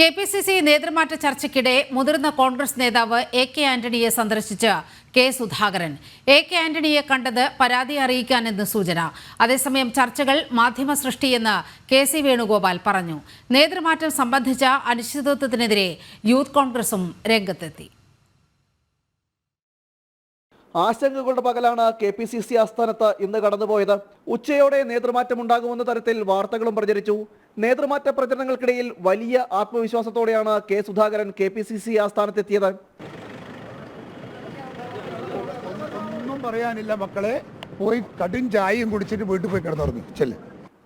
KPCC നേതൃമാറ്റ ചർച്ചയ്ക്കിടെ മുതിർന്ന കോൺഗ്രസ് നേതാവ് എ.കെ. ആന്റണിയെ സന്ദർശിച്ച് കെ. സുധാകരൻ. എ.കെ. ആന്റണിയെ കണ്ടത് പരാതി അറിയിക്കാനെന്ന് സൂചന. അതേസമയം ചർച്ചകൾ മാധ്യമ സൃഷ്ടിയെന്ന് കെ.സി. വേണുഗോപാൽ പറഞ്ഞു. നേതൃമാറ്റം സംബന്ധിച്ച അനിശ്ചിതത്വത്തിനെതിരെ യൂത്ത് കോൺഗ്രസും രംഗത്തെത്തി. ആശങ്കകളുടെ പകലാണ് കെപിസിസി ആസ്ഥാനത്ത് ഇന്ന് കടന്നുപോയത്. ഉച്ചയോടെ നേതൃമാറ്റമുണ്ടാകുമെന്ന തരത്തിൽ വാർത്തകളും പ്രചരിച്ചു. നേതൃമാറ്റ പ്രചരണങ്ങൾക്കിടയിൽ വലിയ ആത്മവിശ്വാസത്തോടെയാണ് കെ. സുധാകരൻ കെപിസിസി ആസ്ഥാനത്തെത്തിയത്. ഒന്നും പറയാനില്ല മക്കളെ, പോയി കടും ചായയും കുടിച്ചിട്ട് വീട്ടിൽ പോയി കിടന്നുറങ്ങി ചെല്ല്.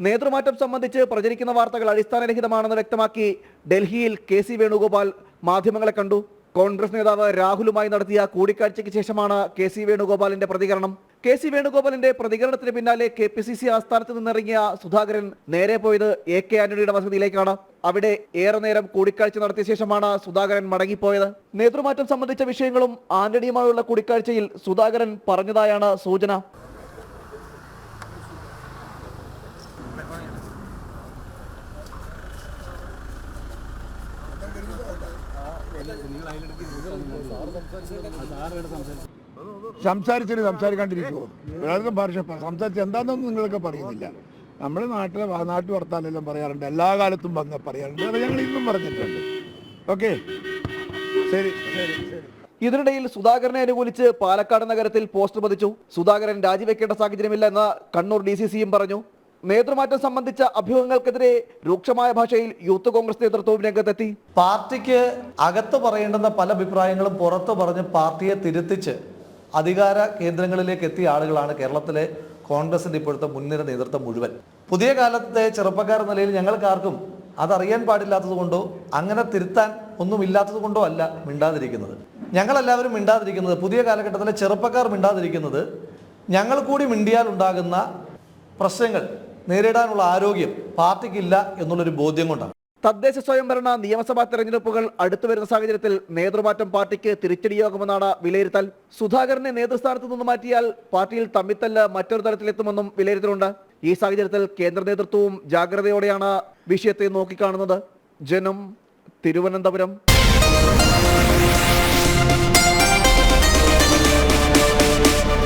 നേതൃമാറ്റം സംബന്ധിച്ച് പ്രചരിക്കുന്ന വാർത്തകൾ അടിസ്ഥാനരഹിതമാണെന്ന് വ്യക്തമാക്കി ഡൽഹിയിൽ കെ.സി. വേണുഗോപാൽ മാധ്യമങ്ങളെ കണ്ടു. കോൺഗ്രസ് നേതാവ് രാഹുലുമായി നടത്തിയ കൂടിക്കാഴ്ചയ്ക്ക് ശേഷമാണ് കെ.സി. വേണുഗോപാലിന്റെ പ്രതികരണം. കെ.സി. വേണുഗോപാലിന്റെ പ്രതികരണത്തിന് പിന്നാലെ കെപിസിസി ആസ്ഥാനത്ത് നിന്നിറങ്ങിയ സുധാകരൻ നേരെ പോയത് എ.കെ. ആന്റണിയുടെ വസതിയിലേക്കാണ്. അവിടെ ഏറെ നേരം കൂടിക്കാഴ്ച നടത്തിയ ശേഷമാണ് സുധാകരൻ മടങ്ങിപ്പോയത്. നേതൃമാറ്റം സംബന്ധിച്ച വിഷയങ്ങളും ആന്റണിയുമായുള്ള കൂടിക്കാഴ്ചയിൽ സുധാകരൻ പറഞ്ഞതായാണ് സൂചന. സംസാരിക്കാണ്ടിരിക്കുമോ? സംസാരിച്ച് എന്താണെന്നൊന്നും നിങ്ങളൊക്കെ പറയുന്നില്ല. നമ്മൾ നാട്ടു വർത്താനെല്ലാം പറയാറുണ്ട്, എല്ലാ കാലത്തും വന്ന് പറയാറുണ്ട്. അത് ഞങ്ങൾ ഇന്നും പറഞ്ഞിട്ടുണ്ട്. ഓക്കെ, ശരി ശരി ശരി. ഇതിനിടയിൽ സുധാകരനെ അനുകൂലിച്ച് പാലക്കാട് നഗരത്തിൽ പോസ്റ്റർ പതിച്ചു. സുധാകരൻ രാജിവെക്കേണ്ട സാഹചര്യമില്ലെന്ന് കണ്ണൂർ DCCയും പറഞ്ഞു. നേതൃമാറ്റം സംബന്ധിച്ച അഭ്യൂഹങ്ങൾക്കെതിരെ രൂക്ഷമായ ഭാഷയിൽ യൂത്ത് കോൺഗ്രസ് നേതൃത്വവും രംഗത്തെത്തി. പാർട്ടിക്ക് അകത്ത് പറയേണ്ടുന്ന പല അഭിപ്രായങ്ങളും പുറത്ത് പറഞ്ഞ് പാർട്ടിയെ തിരുത്തിച്ച് അധികാര കേന്ദ്രങ്ങളിലേക്ക് എത്തിയ ആളുകളാണ് കേരളത്തിലെ കോൺഗ്രസിന്റെ ഇപ്പോഴത്തെ മുൻനിര നേതൃത്വം മുഴുവൻ. പുതിയ കാലത്തെ ചെറുപ്പക്കാർ നിലയിൽ ഞങ്ങൾക്കാർക്കും അതറിയാൻ പാടില്ലാത്തത് കൊണ്ടോ അങ്ങനെ തിരുത്താൻ ഒന്നുമില്ലാത്തത് കൊണ്ടോ അല്ല മിണ്ടാതിരിക്കുന്നത്. ഞങ്ങളെല്ലാവരും മിണ്ടാതിരിക്കുന്നത്, പുതിയ കാലഘട്ടത്തിലെ ചെറുപ്പക്കാർ മിണ്ടാതിരിക്കുന്നത്, ഞങ്ങൾ കൂടി മിണ്ടിയാൽ ഉണ്ടാകുന്ന പ്രശ്നങ്ങൾ നേരിടാനുള്ള ആരോഗ്യം പാർട്ടിക്കില്ല എന്നുള്ളൊരു ബോധ്യം കൊണ്ടാണ്. തദ്ദേശ സ്വയംഭരണ നിയമസഭാ തെരഞ്ഞെടുപ്പുകൾ അടുത്തു വരുന്ന സാഹചര്യത്തിൽ നേതൃമാറ്റം പാർട്ടിക്ക് തിരിച്ചടിയാകുമെന്നാണ് വിലയിരുത്തൽ. സുധാകരനെ നേതൃസ്ഥാനത്ത് നിന്ന് മാറ്റിയാൽ പാർട്ടിയിൽ തമ്മിത്തല്ല് മറ്റൊരു തലത്തിലെത്തുമെന്നും വിലയിരുത്തലുണ്ട്. ഈ സാഹചര്യത്തിൽ കേന്ദ്ര നേതൃത്വവും ജാഗ്രതയോടെയാണ് വിഷയത്തെ നോക്കിക്കാണുന്നത്. ജനം, തിരുവനന്തപുരം.